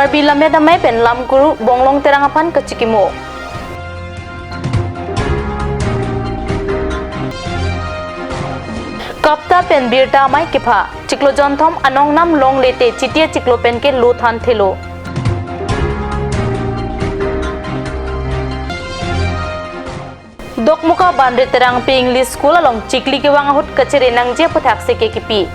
Karbi lamet amai pen lam guru bonglong terangapan kecikimo. Kapta pen birta amai kipa ciklo jonthom anong nam long lete citia ciklo pen ke lo than thelo. Dokmuka bandre terang pe English school along cikli ke wang hut kecere nang je puthak se ke kipi.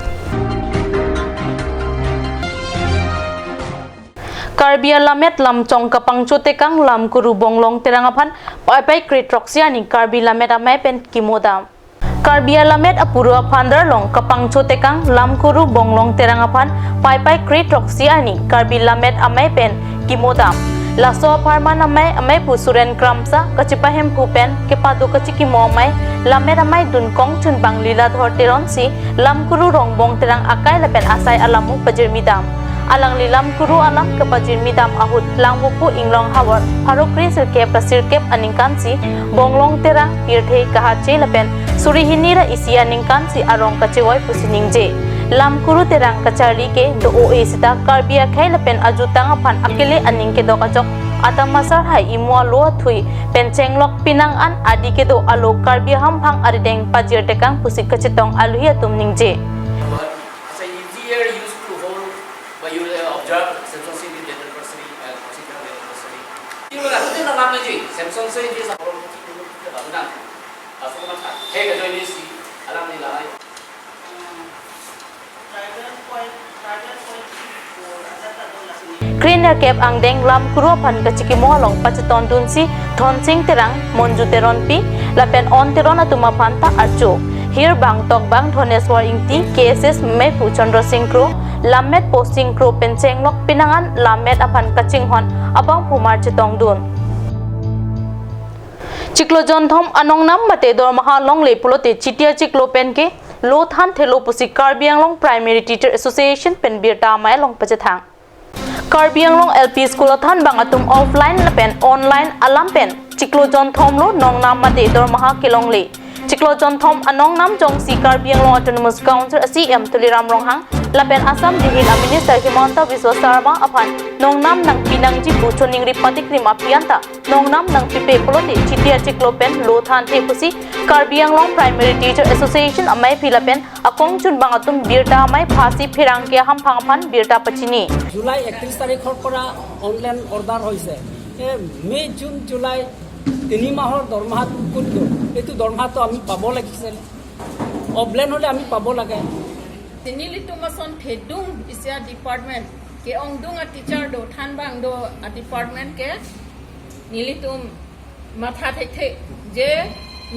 Karbi lamet lam chong kapang chote kang lam kuru bonglong terangapan pai pai kritroxia ni karbi lamet amai pen kimodam. Karbi lamet apurua phandar long kapang chote kang lam kuru bonglong terangapan pai pai kritroxia ni karbi lamet amai pen kimodam. Laso aparman amai pusuren kramsa kacipahem pupen kepado kacikimo amai lamet amai dun kong chun bang lila dhor teron si lam kuru rong bong terang akai lapen asai alamu pajirmidam. Alang lilam kuru alam kepajir midam ahut lang buku inglong hawar parokri sirkep pasirkep aningkansi bonglong terang pirthe kahace lapen surihinira isi aningkansi arong kacewoi pusiningje lam kuru terang kacari ke do oe sita karbia khai lapen ajutang aphan akele aning ke do kajok atam masar hai imwa lo thui pencenglok pinang an adi ke do alo karbia ham phang arideng pajir tekang pusik kacetong aluhia tumningje. But you observe Samsung City data anniversary and Osaka data anniversary. You will have to know how many Samsung City is a problem. Hey, can you see? Alam nila ay. Cleaner cap ang deng lam kuro pan kacikimo along paceton dunsi thonsing terang monju teron pi lapen on teron atuma panta archo. Here bang tok bang thoneswar ingti KSS me pu Chandra Singh Kro lamet posting kro pencenglok pinangan lamet apan kachinghon abang pumar chetong dun. Ciklo jonthom anong nam mate dor maha long le pulote chitia ciklo pen ke lo than thelo pusi Karbiang Long Primary Teacher Association pen birta mai long pachethang. Karbiang Long LP School than bang atum offline lapen online alam pen ciklo jonthom lo nong nam mate dor maha kilong le. Ciklo jonthom anong nam jong si Karbiang Long Autonomous Council CM Tuliram Ronghang lapen Assam Dihil Minister Himanta Biswa Sarma aphan nong nam nang pinang ji buchoning ripatik rim apianta nong nam nang pipe polote chitia ciklo pen lo than the pusi Karbiang Long Primary Teacher Association amai philapen akong chun bang atum birta amai phasi phirang ke ham phang phan birta pachini July 31 তাৰিখৰ পৰা online order হৈছে May June July 3 মাহৰ দৰমহাটো কোনটো এইটো দৰমহাটো আমি পাব লাগিছিল অফলাইন হলে আমি পাব লাগে Nilitumason thedung isya department ke ongdung a teacher do thanbang do a department ke nilitum matha the je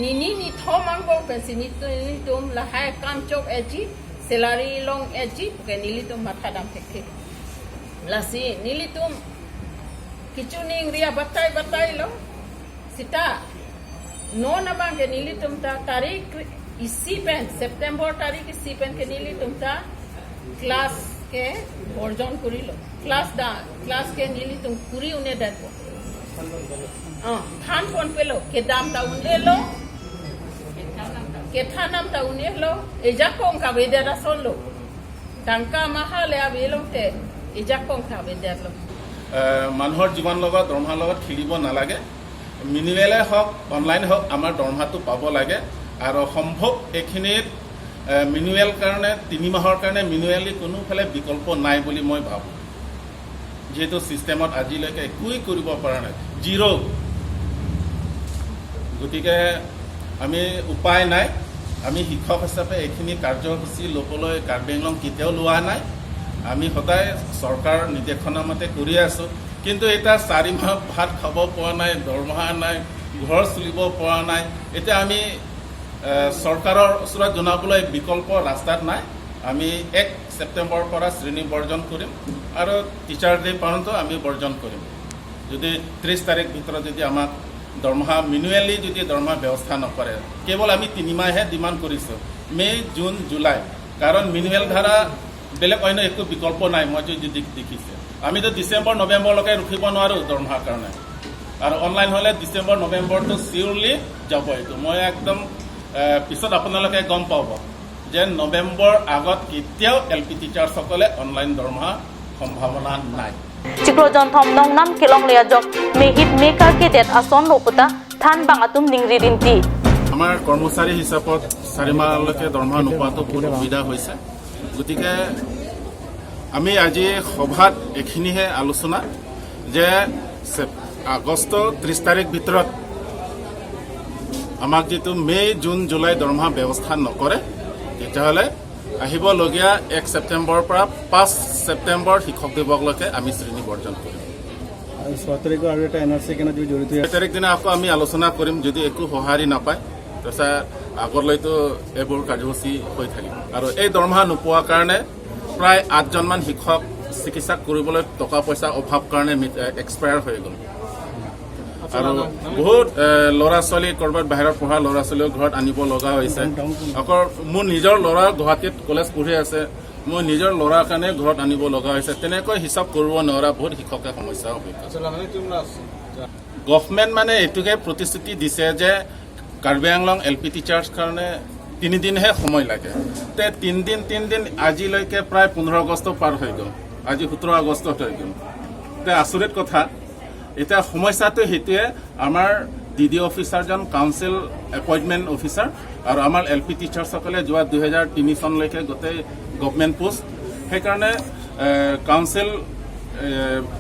ni thomang bo nilitum la hai kam chok eji salary long eji ke nilitum matha dam the la si nilitum kichuning ria batai lo sita no na bang ke nilitum ta tarik इसी pen सितंबर तारीख इसी pen के नीली तुमता class के version करी लो class के नीली तुम पूरी उन्हें दे दो थान फोन पे लो के दाम ता उन्हें लो के थानम ता उन्हें लो एजाकों का वेदेरा सोन लो टंका महाले आवे लो ते एजाकों का वेदेर लो মানুহৰ জীৱন লগত দৰমহাৰ লগত খেলিব নালাগে মিনিমেলে হওক অনলাইন হওক আমাৰ দৰমহাটো পাব লাগে আৰু সম্ভৱ এখিনিত মিনুৱেল কাৰণে 3 মাহৰ কাৰণে মিনুৱেলি কোনো ফলে বিকল্প নাই বুলি মই ভাবো যেহেতু সিস্টেমত আজিলৈকে একোই কৰিব পৰা নাই জিৰো গতিকে আমি উপায় নাই আমি শিক্ষক হিচাপে এখিনি কাৰ্যসূচী লবলৈ কাৰ্বিং লং কেতিয়াও লোৱা নাই আমি সদায় চৰকাৰ নিৰ্দেশনা মতে কৰি আছো কিন্তু এটা 4 মাহ ভাত খাব পৰা নাই দৰমহা নাই ঘৰ চলিব পৰা নাই এটা আমি সৰকাৰেৰ ওচৰত জনাবলৈ বিকল্প ৰাস্তাত নাই আমি 1 সেপ্টেম্বৰৰ পৰা শ্ৰেণী বৰ্জন কৰিম আৰু টিচাৰ ডে পৰ্যন্ত আমি বৰ্জন কৰিম যদি 30 তাৰিখ ভিতৰত যদি আমাক দৰমহা মিনুৱেলি যদি দৰমহা ব্যৱস্থা নকৰে কেৱল আমি 3 মাহহে ডিমান্ড কৰিছো মে জুন জুলাই কাৰণ মিনুৱেল ধাৰা বেলেগ অন্য একো বিকল্প নাই মই যদি দেখিছে আমি তো ডিসেম্বৰ নৱেম্বৰলৈকে ৰখিব নোৱাৰো দৰমহাৰ কাৰণে আৰু অনলাইন হলে ডিসেম্বৰ নৱেম্বৰটো সিউৰলি যাব এইটো মই একদম পিছত আপোনালোকে গম পাব যে নৱেম্বৰ আগত কেতিয়াও এলপি টিচাৰসকলে অনলাইন দৰমহা সম্ভাৱনা নাই Ciklojon thom nong nam kilong leajok mehit mekar ke det ason loputa than bang atum ningri rinti. আমাৰ কৰ্মচাৰী হিচাপত 4 মাহলৈকে দৰমহা নোপোৱাটো বহুত অসুবিধা হৈছে গতিকে আমি আজি সভাত এখিনিহে আলোচনা যে আগষ্ট 30 তাৰিখ ভিতৰত আমাক যেটো মে জুন জুলাই দৰমহা ব্যৱস্থা নকৰে তেতিয়াহ'লে আহিবলগীয়া 1 ছেপ্টেম্বৰৰ পৰা 5 ছেপ্টেম্বৰ শিক্ষক দিৱসলৈকে আমি শ্ৰেণী বৰ্জন কৰিম 6 তাৰিখৰ আৰু এটা এনআৰচি কেনে যদি জড়িত 6 তাৰিখ দিনা আকৌ আমি আলোচনা কৰিম যদি একো সঁহাৰি নাপায় তথা আগলৈতো এইবোৰ কাৰ্যসূচী হৈ থাকিব আৰু এই দৰমহা নোপোৱাৰ কাৰণে প্ৰায় 8জন মান শিক্ষক চিকিৎসা কৰিবলৈ টকা পইচা অভাৱ কাৰণে এক্সপায়াৰ হৈ গ'ল আৰু বহুত ল'ৰা ছোৱালী কৰবাত বাহিৰত পঢ়া ল'ৰা ছোৱালীও ঘৰত আনিব লগা হৈছে আকৌ মোৰ নিজৰ ল'ৰা গুৱাহাটীত কলেজ পঢ়ি আছে মই নিজৰ ল'ৰাৰ কাৰণে ঘৰত আনিব লগা হৈছে তেনেকৈ হিচাপ কৰিব নোৱাৰা বহুত শিক্ষকে সমস্যা হৈ আছে গভৰ্ণমেণ্ট মানে এইটোকে প্ৰতিশ্ৰুতি দিছে যে কাৰ্বি আংলং এলপি টিচাৰ্ছ কাৰণে 3 দিনহে সময় লাগে তে 3 দিন আজিলৈকে প্ৰায় 15 আগষ্ট পাৰ হৈ গ'ল আজি 17 আগষ্ট হৈ গ'ল তে আচৰিত কথা এটা সমস্যাটো হেতুৱে আমাৰ ডিডি অফিচাৰজন কাউন্সিল এপইণ্টমেণ্ট অফিচাৰ আৰু আমাৰ এলপি টিচাৰ্ছসকলে যোৱা 2003 চনলৈকে গোটেই গভৰ্ণমেণ্ট পোষ্ট সেইকাৰণে কাউন্সিল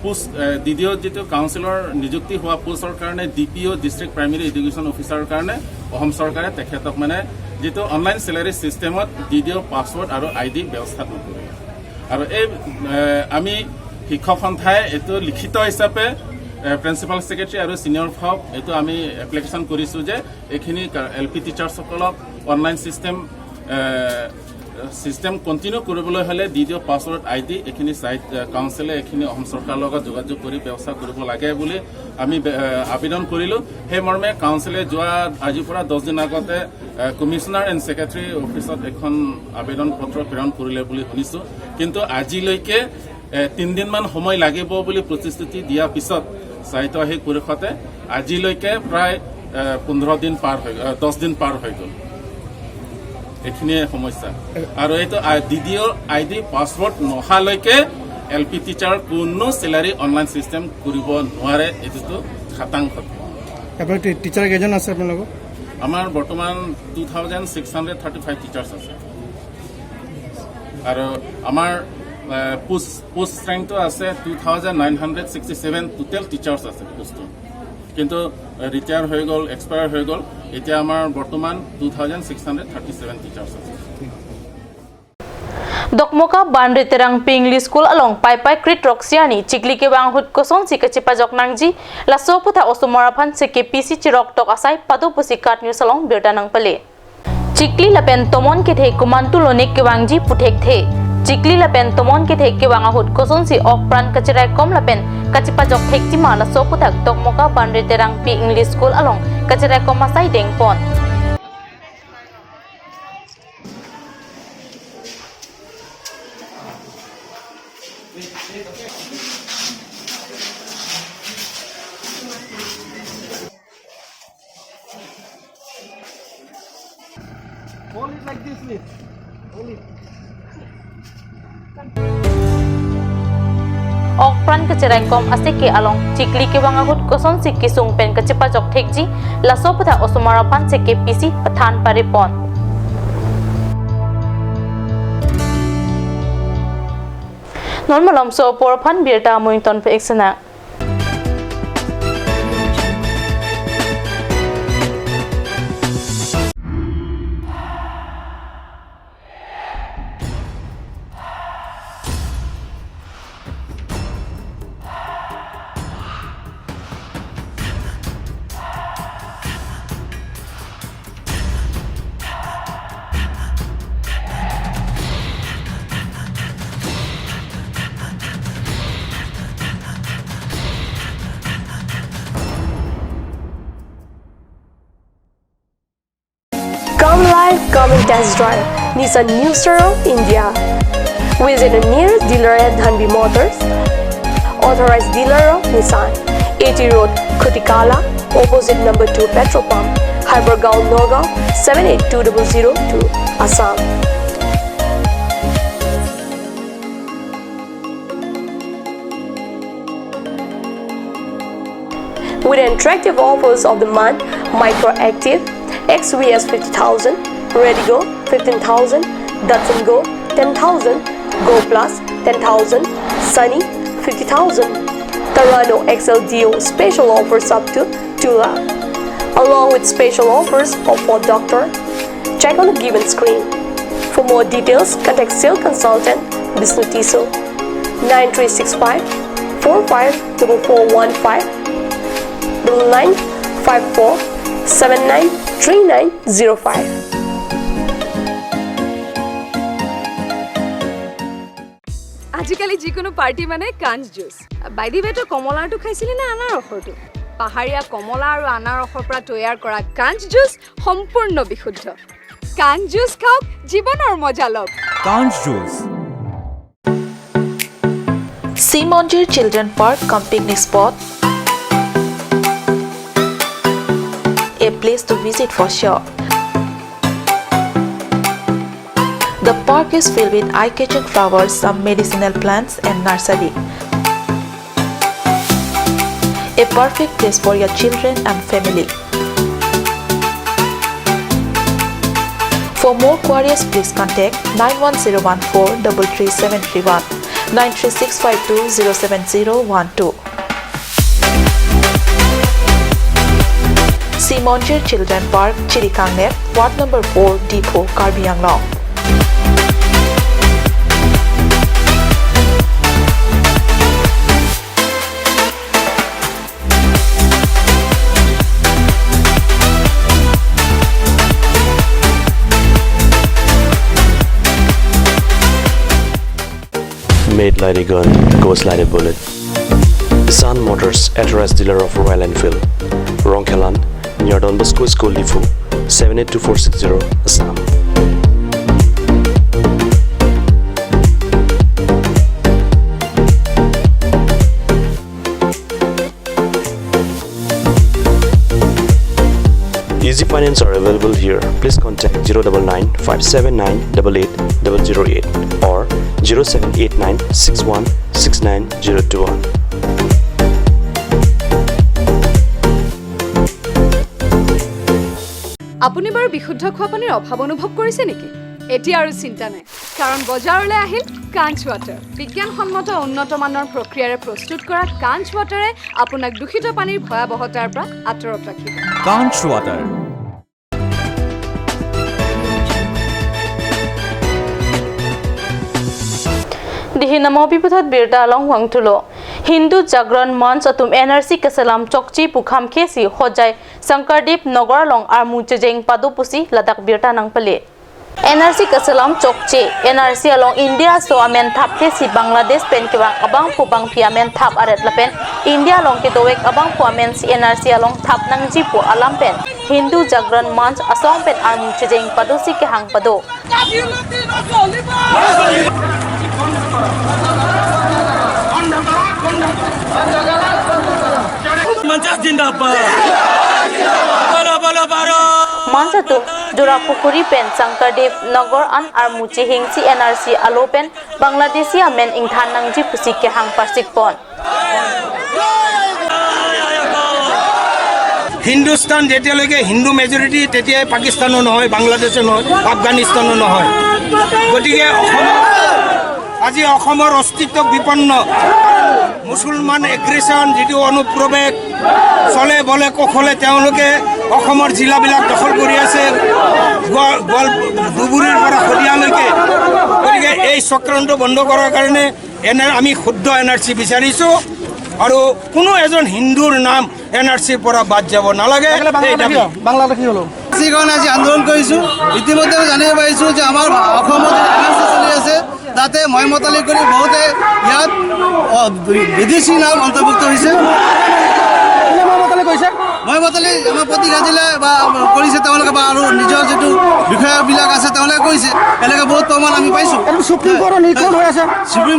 পোষ্ট ডিডিঅ যেটো কাউন্সিলৰ নিযুক্তি হোৱা পোষ্টৰ কাৰণে ডিপিঅ ডিষ্ট্ৰিক্ট প্ৰাইমেৰী এডুকেশ্যন অফিচাৰৰ কাৰণে অসম চৰকাৰে তেখেতক মানে যেটো অনলাইন চেলাৰী চিষ্টেমত ডিডিঅ পাছৱৰ্ড আৰু আইডি ব্যৱস্থা নকৰে আৰু এই আমি শিক্ষক সন্থাই এইটো লিখিত হিচাপে প্ৰিন্সিপাল সেক্ৰেটাৰী আৰু সিনিয়ৰ ফাওক এইটো আমি এপ্লিকেশ্যন কৰিছো যে এইখিনি এলপি টিচাৰ্ছসকলক অনলাইন সিস্টেম কন্টিনিউ কৰিবলৈ হলে ডিডিঅ পাছৱৰ্ড আইডি এইখিনি সাইট কাউন্সিলে এইখিনি অসম চৰকাৰৰ লগত যোগাযোগ কৰি ব্যৱস্থা কৰিব লাগে বুলি আমি আবেদন কৰিলো সেই মৰ্মে কাউন্সিলে যোৱা আজিৰ পৰা 10 দিন আগতে কমিশনাৰ এণ্ড সেক্ৰেটাৰী অফিচত এখন আবেদন পত্ৰ প্ৰেৰণ কৰিলে বুলি শুনিছো কিন্তু আজিলৈকে 3 দিন মান সময় লাগিব বুলি প্ৰতিশ্ৰুতি দিয়া পিছত সাহিত্য আহি পৰিষদে আজিলৈকে প্ৰায় 15 দিন পাৰ হৈ 10 দিন পাৰ হৈ গ'ল এইখিনিয়ে সমস্যা আৰু এইটো ডিডিঅ আইডি পাছৱৰ্ড নহালৈকে এলপি টিচাৰ কোনো চেলাৰী অনলাইন সিস্টেম কৰিব নোৱাৰে এইটো খাটাং কথা আপোনাৰ টিচাৰ কেইজন আছে আপোনালোকৰ আমাৰ বৰ্তমান 2635 টিচাৰ্ছ আছে আৰু আমাৰ পোষ্ট ৰেংকটো আছে 2967 টোটেল টিচাৰ্ছ আছে পোষ্টটো কিন্তু ৰিটায়াৰ হৈ গ'ল এক্সপায়াৰ হৈ গ'ল এতিয়া আমাৰ বৰ্তমান 2637 টিচাৰ্ছ আছে Dokmoka Bandri Terang Pingli School along Pai Pai Krit Roxiani Chikli ke bang hut koson si kecipa jok nangji la so puta osumarapan se ke PC chirok tok asai patu pusikat news along berdanang pale Chikli lapen tomon ke the kumantu lonek ke bangji putek the Chikli lapen tomon ke the ke bang hut koson si ok pran kacirai kom lapen kecipa jok thek ti mala so puta Dokmoka Bandri Terang Pingli School along kacirai kom asai dengpon Hold it like this, Liz. Hold it. Ok pran kacirai kom ase ke along Chikli ke bang hut koson si kisung pen kecipa jok thekji la so puta osumarapan se ke PC pathan paripon Normalom so porphan birta muington pe eksena Come live, come and test drive Nissan New Staro, India. Visit a nearest dealer at Dhanbi Motors. Authorized dealer of Nissan. 80 Road, Kutikala, opposite number 2 petrol pump, Hypergaon, Nagaon, 782002, Assam. with attractive offers of the month: Microactive, XVS 50,000, Redigo 15,000, Datsun Go 10,000, Go Plus 10,000, Sunny 50,000. Tarano XLDO special offers up to 2 lakh, along with special offers of Ford Doctor. Check on the given screen. For more details, contact sales consultant Vishnu Tiso 9365 454415 9954 793905. আজিকালি যিকোনো party মানে কাঞ্চ juice. By the ৱে, তই কমলাৰটো খাইছিলি নে আনাৰসৰটো? পাহাৰীয়া কমলা আৰু আনাৰসৰ পৰা তৈয়াৰ কৰা কাঞ্চ জুচ সম্পূৰ্ণ বিশুদ্ধ। কাঞ্চ জুচ খাওক, জীৱনৰ মজা লওক। Kanch Juice. Sea Mondir Children Park cum picnic spot. A place to visit for sure. The park is filled with eye-catching flowers, some medicinal plants and nursery. A perfect place for your children and family. For more queries, please contact 91014 33731 93652 07012. Sea Mondir Children Park, Chirikangnet, Ward number 4, Depot, Karbi Anglong. Made like a gun, goes like a bullet. Sun Motors, authorized dealer of Royal Enfield, Ronkelan, near Don Bosco School Lifu, 782460, Assam. Easy finance are available here. Please contact 099 579 88008 or 0789 61 69021. আপুনি বাৰু বিশুদ্ধ খোৱা পানীৰ অভাৱ অনুভৱ কৰিছে নেকি? এতিয়া আৰু চিন্তা নাই, কাৰণ বজাৰলৈ আহিল কাঞ্চ ৱাটাৰ। বিজ্ঞানসন্মত উন্নত মানৰ প্ৰক্ৰিয়াৰে প্ৰস্তুত কৰা কাঞ্চ ৱাটাৰে আপোনাক দূষিত পানীৰ ভয়াৱহতাৰ পৰা আঁতৰত ৰাখিব। Kanch Water. Dihin namo piputhat birta along wangtulo. Hindu Jagran Manch atum NRC Kasalam Chokchi Pukham Kesi Hojai Sankardeep Nagar long Armu Chejeng Padupusi Ladak birta nang pale. NRC Kasalam Chokchi NRC along India so amen thap Kesi Bangladesh pen kewang abang pu bang piamen thap aret lapen India long ke dowek abang pu amen si NRC along thap nang jipu alam pen Hindu Jagran Manch asong pen Armu Chejeng Padusi ke hang pado. Manchatu Jurapukuri pen Sankardeep Nagar an Armuchi Hingsi NRC Alopen Bangladeshi amen ingthan nangji pusik ke hang parsik pon. Hindustan যেতিয়ালৈকে Hindu majority তেতিয়াই পাকিস্তানো নহয়, বাংলাদেশো নহয়, আফগানিস্তানো নহয়। গতিকে আজি অসমৰ অস্তিত্ব বিপন্ন। মুছলমান এগ্ৰেছন যিটো অনুপ্ৰৱেশ চলে বলে কখলে তেওঁলোকে অসমৰ জিলাবিলাক দখল কৰি আছে, ধুবুৰীৰ পৰা শদিয়ালৈকে। গতিকে এই চক্ৰান্ত বন্ধ কৰাৰ কাৰণে আমি শুদ্ধ NRC বিচাৰিছোঁ আৰু কোনো এজন হিন্দুৰ নাম NRCৰ পৰা বাদ যাব নালাগে। বাংলাদেশী হলো সেইকাৰণে আজি আন্দোলন কৰিছোঁ। ইতিমধ্যে জানিব পাৰিছোঁ যে আমাৰ অসমত NRC চলি আছে, তাতে মইমতালি কৰি বহুতে ইয়াত বিদেশী নাম অন্তৰ্ভুক্ত হৈছে। মইমতালি আমাৰ প্ৰতিঘা দিলে বা কৰিছে তেওঁলোকে, বা আৰু নিজৰ যিটো বিষয়াবিলাক আছে তেওঁলোকে কৰিছে। এনেকৈ বহুত প্ৰমাণ আমি পাইছোঁ। সুপ্ৰিম কোৰ্টৰ নিৰ্দেশ হৈ আছে, সুপ্ৰিম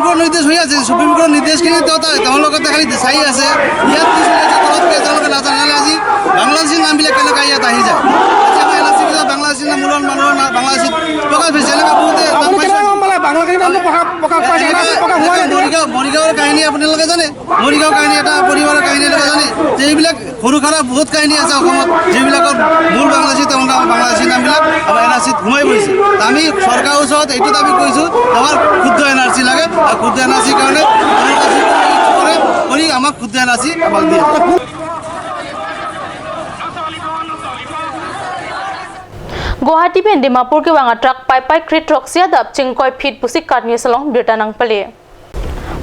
কোৰ্টৰ নিৰ্দেশখিনি তেওঁলোকে খালি চাই আছে। ইয়াত কি চলি আছে তলতকৈ তেওঁলোকে নাজানে। আজি বাংলাদেশী নামবিলাক কেনেকৈ ইয়াত আহি যায়। আজি আমাৰ NRCবিলাক বাংলাদেশী নাম মূলৰ মানুহৰ বাংলাদেশীত প্ৰকাশ পাইছে। এনেকৈ বহুতে মৰিগাঁৱৰ কাহিনী আপোনালোকে জানে মৰিগাঁও কাহিনী এটা পৰিবাৰৰ কাহিনী এনেকুৱা জানে যে এইবিলাক সৰু সুৰা বহুত কাহিনী আছে অসমত যিবিলাকৰ মূল বাংলাদেশী তেওঁলোকৰ বাংলাদেশী নামবিলাক আমাৰ NRCত সোমাই পৰিছে আমি চৰকাৰৰ ওচৰত এইটো দাবী কৰিছোঁ আমাৰ ক্ষুদ্ৰ NRC লাগে আৰু ক্ষুদ্ৰ NRCৰ কাৰণে কৰি আমাক ক্ষুদ্ৰ NRC আমাক দিয়ে Guwahati pen Dimapur ke wanga truck pai crate truck sia dap chingkoi feet pusik katni salong birta nang pale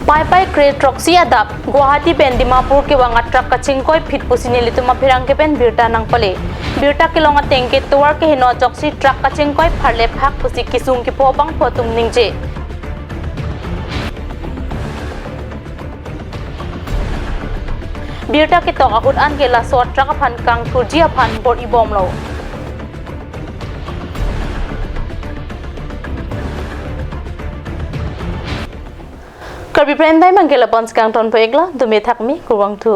pai crate truck sia dap Guwahati pen Dimapur ke wanga truck ka chingkoi feet pusini lituma phirang ke pen birta nang pale birta ke longa tengke tuar ke hino joksi truck ka chingkoi pharle phak pusik kisung ki pobang potum ningje birta ke to ahut an ke la so truck phan kang turjia phan bor ibom lo Karbi prendai manggil pons kang ton pegla dumi thakmi kurang tu